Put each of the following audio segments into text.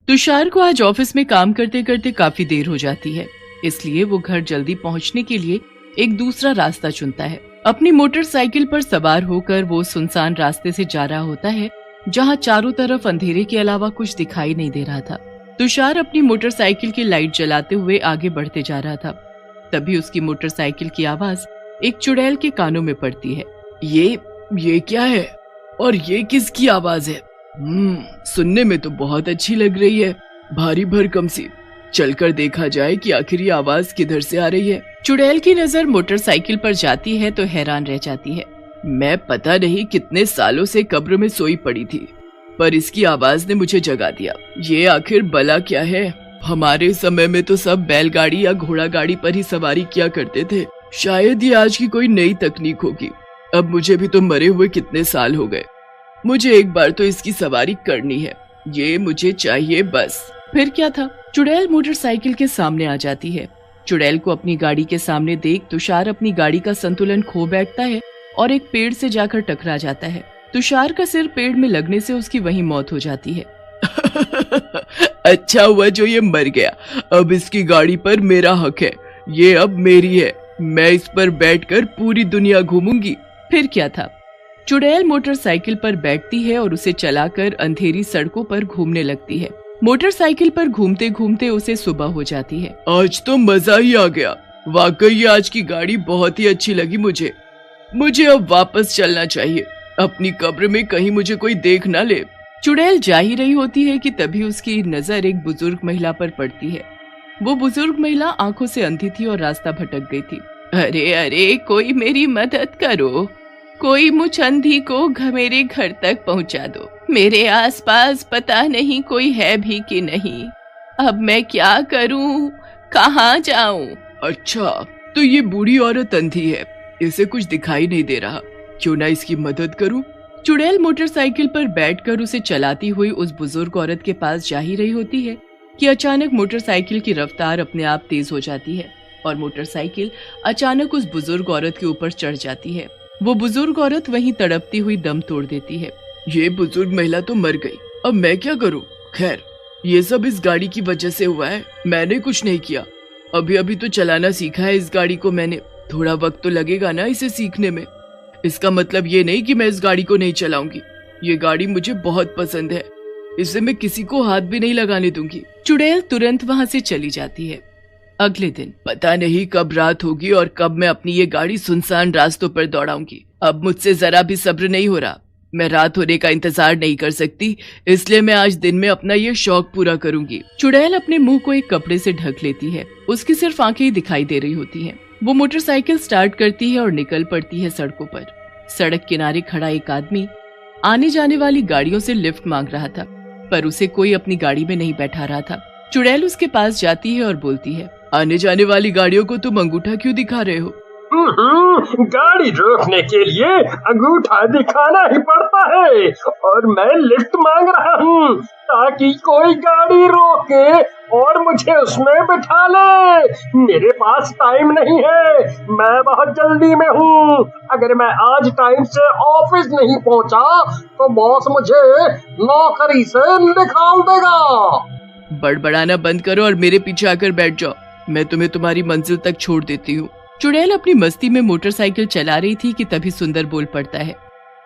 तुषार को आज ऑफिस में काम करते करते काफी देर हो जाती है, इसलिए वो घर जल्दी पहुंचने के लिए एक दूसरा रास्ता चुनता है। अपनी मोटरसाइकिल पर सवार होकर वो सुनसान रास्ते से जा रहा होता है, जहां चारों तरफ अंधेरे के अलावा कुछ दिखाई नहीं दे रहा था। तुषार अपनी मोटरसाइकिल की लाइट जलाते हुए आगे बढ़ते जा रहा था। तभी उसकी मोटरसाइकिल की आवाज एक चुड़ैल के कानों में पड़ती है। ये क्या है और ये किसकी आवाज है? सुनने में तो बहुत अच्छी लग रही है, भारी भरकम सी। चलकर देखा जाए कि आखिर ये आवाज किधर से आ रही है। चुड़ैल की नजर मोटरसाइकिल पर जाती है तो हैरान रह जाती है। मैं पता नहीं कितने सालों से कब्र में सोई पड़ी थी, पर इसकी आवाज ने मुझे जगा दिया। ये आखिर भला क्या है? हमारे समय में तो सब बैलगाड़ी या घोड़ा गाड़ी पर ही सवारी किया करते थे। शायद ये आज की कोई नई तकनीक होगी। अब मुझे भी तो मरे हुए कितने साल हो गए। मुझे एक बार तो इसकी सवारी करनी है, ये मुझे चाहिए बस। फिर क्या था, चुड़ैल मोटरसाइकिल के सामने आ जाती है। चुड़ैल को अपनी गाड़ी के सामने देख तुषार अपनी गाड़ी का संतुलन खो बैठता है और एक पेड़ से जाकर टकरा जाता है। तुषार का सिर पेड़ में लगने से उसकी वहीं मौत हो जाती है। अच्छा हुआ जो ये मर गया, अब इसकी गाड़ी पर मेरा हक है, ये अब मेरी है, मैं इस पर बैठकर पूरी दुनिया घूमूंगी। फिर क्या था, चुड़ैल मोटरसाइकिल पर बैठती है और उसे चलाकर अंधेरी सड़कों पर घूमने लगती है। मोटरसाइकिल पर घूमते घूमते उसे सुबह हो जाती है। आज तो मजा ही आ गया, वाकई आज की गाड़ी बहुत ही अच्छी लगी मुझे अब वापस चलना चाहिए, अपनी कब्र में कहीं मुझे कोई देख ना ले। चुड़ैल जा ही रही होती है कि तभी उसकी नजर एक बुजुर्ग महिला पर पड़ती है। वो बुजुर्ग महिला आंखों से अंधी थी और रास्ता भटक गई थी। अरे अरे, कोई मेरी मदद करो, कोई मुझ अंधी को मेरे घर तक पहुंचा दो। मेरे आसपास पता नहीं कोई है भी कि नहीं। अब मैं क्या करूं, कहाँ जाऊं? अच्छा, तो ये बूढ़ी औरत अंधी है, इसे कुछ दिखाई नहीं दे रहा, क्यों ना इसकी मदद करूं। चुड़ैल मोटरसाइकिल पर बैठकर उसे चलाती हुई उस बुजुर्ग औरत के पास जा ही रही होती है कि अचानक मोटरसाइकिल की रफ्तार अपने आप तेज हो जाती है और मोटरसाइकिल अचानक उस बुजुर्ग औरत के ऊपर चढ़ जाती है। वो बुजुर्ग औरत वहीं तड़पती हुई दम तोड़ देती है। ये बुजुर्ग महिला तो मर गई, अब मैं क्या करूं? खैर, ये सब इस गाड़ी की वजह से हुआ है, मैंने कुछ नहीं किया। अभी अभी तो चलाना सीखा है इस गाड़ी को मैंने, थोड़ा वक्त तो लगेगा ना इसे सीखने में। इसका मतलब ये नहीं कि मैं इस गाड़ी को नहीं चलाऊंगी। ये गाड़ी मुझे बहुत पसंद है, इसे मैं किसी को हाथ भी नहीं लगाने दूंगी। चुड़ैल तुरंत वहाँ से चली जाती है। अगले दिन पता नहीं कब रात होगी और कब मैं अपनी ये गाड़ी सुनसान रास्तों पर दौड़ाऊंगी। अब मुझसे जरा भी सब्र नहीं हो रहा, मैं रात होने का इंतजार नहीं कर सकती, इसलिए मैं आज दिन में अपना ये शौक पूरा करूंगी। चुड़ैल अपने मुंह को एक कपड़े से ढक लेती है, उसकी सिर्फ आंखें ही दिखाई दे रही होती हैं। वो मोटरसाइकिल स्टार्ट करती है और निकल पड़ती है सड़कों पर। सड़क किनारे खड़ा एक आदमी आने जाने वाली गाड़ियों से लिफ्ट मांग रहा था, पर उसे कोई अपनी गाड़ी में नहीं बैठा रहा था। चुड़ैल उसके पास जाती है और बोलती है, आने जाने वाली गाड़ियों को तुम अंगूठा क्यों दिखा रहे हो? गाड़ी रोकने के लिए अंगूठा दिखाना ही पड़ता है और मैं लिफ्ट मांग रहा हूँ ताकि कोई गाड़ी रोके और मुझे उसमें बिठा ले। मेरे पास टाइम नहीं है, मैं बहुत जल्दी में हूँ। अगर मैं आज टाइम से ऑफिस नहीं पहुँचा तो बॉस मुझे नौकरी से निकाल देगा। बड़बड़ाना बंद करो और मेरे पीछे आकर बैठ जाओ, मैं तुम्हें तुम्हारी मंजिल तक छोड़ देती हूँ। चुड़ैल अपनी मस्ती में मोटरसाइकिल चला रही थी कि तभी सुंदर बोल पड़ता है,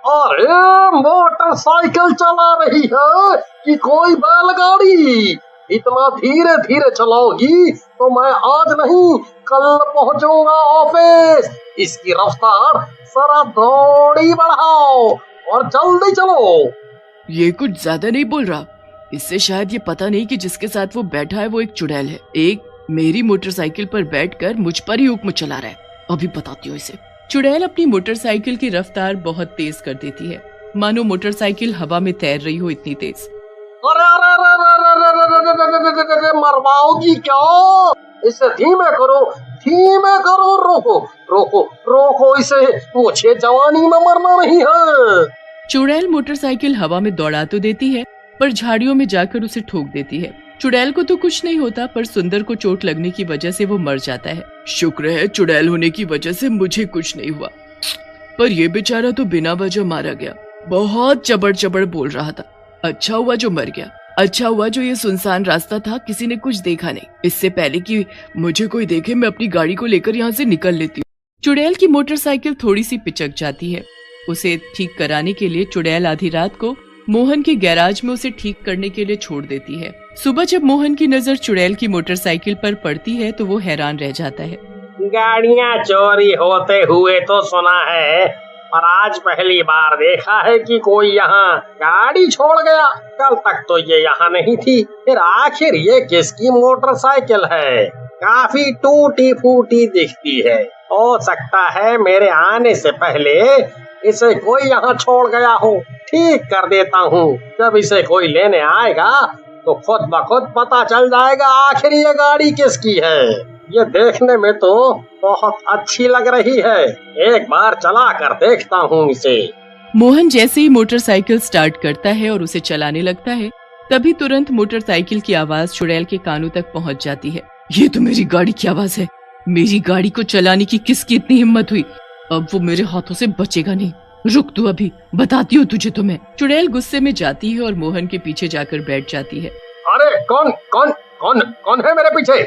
अरे मोटरसाइकिल चला रही है कि कोई बैलगाड़ी? इतना धीरे धीरे चलाओगी तो मैं आज नहीं कल पहुंचूंगा ऑफिस। इसकी रफ्तार जरा थोड़ी बढ़ाओ और जल्दी चलो। ये कुछ ज्यादा नहीं बोल रहा? इससे शायद ये पता नहीं कि जिसके साथ वो बैठा है वो एक चुड़ैल है, एक मेरी मोटरसाइकिल पर बैठकर मुझ पर ही हुक्म चला रहा है। अभी बताती हूँ इसे। चुड़ैल अपनी मोटरसाइकिल की रफ्तार बहुत तेज कर देती है, मानो मोटरसाइकिल हवा में तैर रही हो, इतनी तेज। मरवाओगी क्या? इसे धीमे करो, धीमे करो, रोको रोको रोको इसे, मुझे जवानी में मरना नहीं है। चुड़ैल मोटरसाइकिल हवा में दौड़ा तो देती है पर झाड़ियों में जाकर उसे ठोक देती है। चुड़ैल को तो कुछ नहीं होता, पर सुंदर को चोट लगने की वजह से वो मर जाता है। शुक्र है चुड़ैल होने की वजह से मुझे कुछ नहीं हुआ, पर ये बेचारा तो बिना वजह मारा गया। बहुत चबड़ चबड़ बोल रहा था, अच्छा हुआ जो मर गया। अच्छा हुआ जो ये सुनसान रास्ता था, किसी ने कुछ देखा नहीं। इससे पहले कि मुझे कोई देखे मैं अपनी गाड़ी को लेकर यहाँ से निकल लेती हूँ। चुड़ैल की मोटरसाइकिल थोड़ी सी पिचक जाती है। उसे ठीक कराने के लिए चुड़ैल आधी रात को मोहन के गैराज में उसे ठीक करने के लिए छोड़ देती है। सुबह जब मोहन की नजर चुड़ैल की मोटरसाइकिल पर पड़ती है तो वो हैरान रह जाता है। गाड़ियाँ चोरी होते हुए तो सुना है, पर आज पहली बार देखा है कि कोई यहाँ गाड़ी छोड़ गया। कल तक तो ये यहाँ नहीं थी। फिर आखिर ये किसकी मोटरसाइकिल है? काफी टूटी फूटी दिखती है। हो सकता है मेरे आने से पहले इसे कोई यहाँ छोड़ गया हो। ठीक कर देता हूँ, जब इसे कोई लेने आएगा तो खुद ब खुद पता चल जाएगा आखिर ये गाड़ी किसकी है। ये देखने में तो बहुत अच्छी लग रही है, एक बार चला कर देखता हूँ इसे। मोहन जैसे ही मोटरसाइकिल स्टार्ट करता है और उसे चलाने लगता है, तभी तुरंत मोटरसाइकिल की आवाज चुड़ैल के कानों तक पहुँच जाती है। ये तो मेरी गाड़ी की आवाज है। मेरी गाड़ी को चलाने की किसकी इतनी हिम्मत हुई? अब वो मेरे हाथों से बचेगा नहीं। रुक तू, अभी बताती हूँ तुझे तो मैं। चुड़ैल गुस्से में जाती है और मोहन के पीछे जाकर बैठ जाती है। अरे कौन कौन कौन कौन है मेरे पीछे?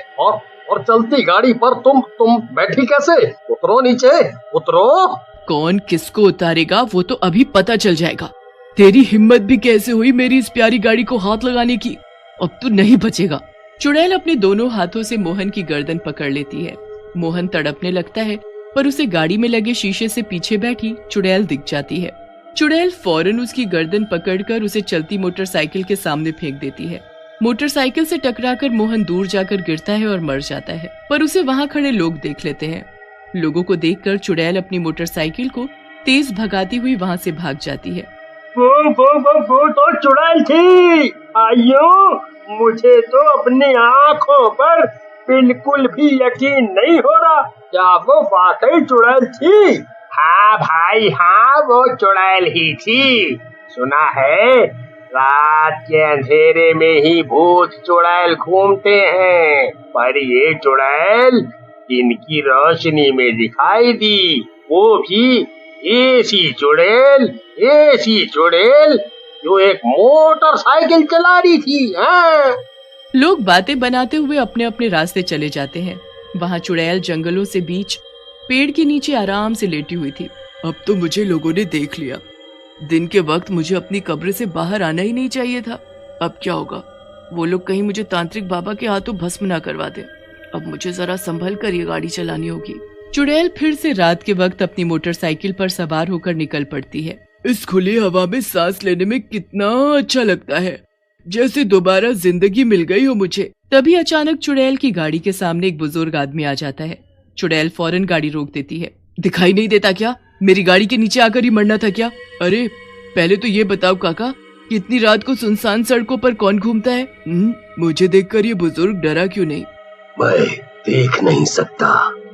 और चलती गाड़ी पर तुम बैठी कैसे? उतरो नीचे, उतरो। कौन किसको उतारेगा वो तो अभी पता चल जाएगा। तेरी हिम्मत भी कैसे हुई मेरी इस प्यारी गाड़ी को हाथ लगाने की? अब तू नहीं बचेगा। चुड़ैल अपने दोनों हाथों से मोहन की गर्दन पकड़ लेती है। मोहन तड़पने लगता है, पर उसे गाड़ी में लगे शीशे से पीछे बैठी चुड़ैल दिख जाती है। चुड़ैल फौरन उसकी गर्दन पकड़कर उसे चलती मोटरसाइकिल के सामने फेंक देती है। मोटरसाइकिल से टकराकर मोहन दूर जाकर गिरता है और मर जाता है, पर उसे वहाँ खड़े लोग देख लेते हैं। लोगों को देखकर चुड़ैल अपनी मोटरसाइकिल को तेज भगाती हुई वहाँ से भाग जाती है। वो तो चुड़ैल थी। आइयो, मुझे तो अपनी आँखों पर बिल्कुल भी यकीन नहीं हो रहा। क्या वो वाकई चुड़ैल थी? हाँ भाई हाँ, वो चुड़ैल ही थी। सुना है रात के अंधेरे में ही भूत चुड़ैल घूमते हैं, पर ये चुड़ैल दिन की रोशनी में दिखाई दी। वो भी ऐसी चुड़ैल जो एक मोटरसाइकिल चला रही थी। हाँ। लोग बातें बनाते हुए अपने अपने रास्ते चले जाते हैं। वहाँ चुड़ैल जंगलों से बीच पेड़ के नीचे आराम से लेटी हुई थी। अब तो मुझे लोगों ने देख लिया। दिन के वक्त मुझे अपनी कब्र से बाहर आना ही नहीं चाहिए था। अब क्या होगा? वो लोग कहीं मुझे तांत्रिक बाबा के हाथों भस्म ना करवा दे। अब मुझे जरा संभल कर ये गाड़ी चलानी होगी। चुड़ैल फिर से रात के वक्त अपनी मोटरसाइकिल पर सवार होकर निकल पड़ती है। इस खुली हवा में सांस लेने में कितना अच्छा लगता है, जैसे दोबारा जिंदगी मिल गई हो मुझे। तभी अचानक चुड़ैल की गाड़ी के सामने एक बुजुर्ग आदमी आ जाता है। चुड़ैल फौरन गाड़ी रोक देती है। दिखाई नहीं देता क्या? मेरी गाड़ी के नीचे आकर ही मरना था क्या? अरे पहले तो ये बताओ काका, कि इतनी रात को सुनसान सड़कों पर कौन घूमता है? मुझे देखकर ये बुजुर्ग डरा क्यों नहीं? मैं देख नहीं सकता,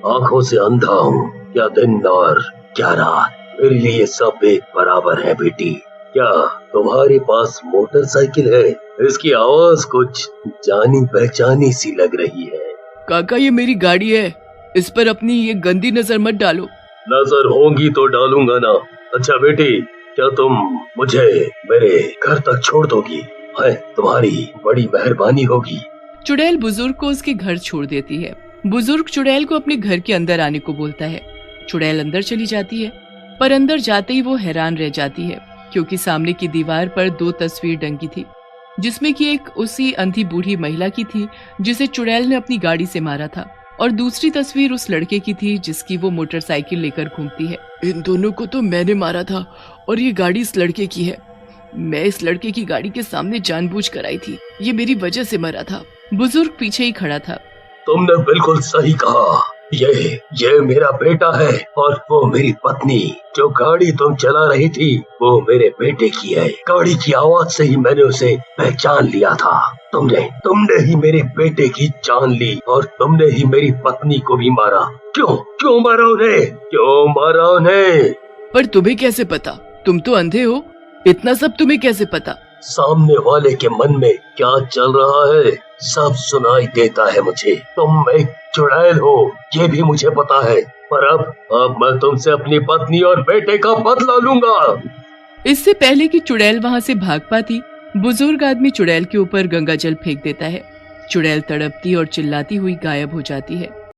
आंखों से अंधा हूँ। क्या दिन और क्या रात, मेरे लिए सब एक बराबर है बेटी। क्या तुम्हारे पास मोटरसाइकिल है? इसकी आवाज कुछ जानी पहचानी सी लग रही है। काका ये मेरी गाड़ी है, इस पर अपनी ये गंदी नजर मत डालो। नजर होगी तो डालूंगा ना। अच्छा बेटी, क्या तुम मुझे मेरे घर तक छोड़ दोगी? है तुम्हारी बड़ी मेहरबानी होगी। चुड़ैल बुजुर्ग को उसके घर छोड़ देती है। बुजुर्ग चुड़ैल को अपने घर के अंदर आने को बोलता है। चुड़ैल अंदर चली जाती है, पर अंदर जाते ही वो हैरान रह जाती है, क्योंकि सामने की दीवार पर 2 तस्वीर टंगी थी, जिसमें कि एक उसी अंधी बूढ़ी महिला की थी जिसे चुड़ैल ने अपनी गाड़ी से मारा था, और दूसरी तस्वीर उस लड़के की थी जिसकी वो मोटरसाइकिल लेकर घूमती है। इन दोनों को तो मैंने मारा था और ये गाड़ी इस लड़के की है। मैं इस लड़के की गाड़ी के सामने जानबूझकर आई थी, ये मेरी वजह से मरा था। बुजुर्ग पीछे ही खड़ा था। तुमने बिल्कुल सही कहा, ये मेरा बेटा है और वो मेरी पत्नी। जो गाड़ी तुम चला रही थी वो मेरे बेटे की है। गाड़ी की आवाज से ही मैंने उसे पहचान लिया था। तुमने ही मेरे बेटे की जान ली और तुमने ही मेरी पत्नी को भी मारा। क्यों मारा उन्हें? पर तुम्हें कैसे पता? तुम तो अंधे हो, इतना सब तुम्हें कैसे पता? सामने वाले के मन में क्या चल रहा है सब सुनाई देता है मुझे। तुम एक चुड़ैल हो ये भी मुझे पता है, पर अब मैं तुमसे अपनी पत्नी और बेटे का बदला लूंगा। इससे पहले कि चुड़ैल वहाँ से भाग पाती, बुजुर्ग आदमी चुड़ैल के ऊपर गंगा जल फेंक देता है। चुड़ैल तड़पती और चिल्लाती हुई गायब हो जाती है।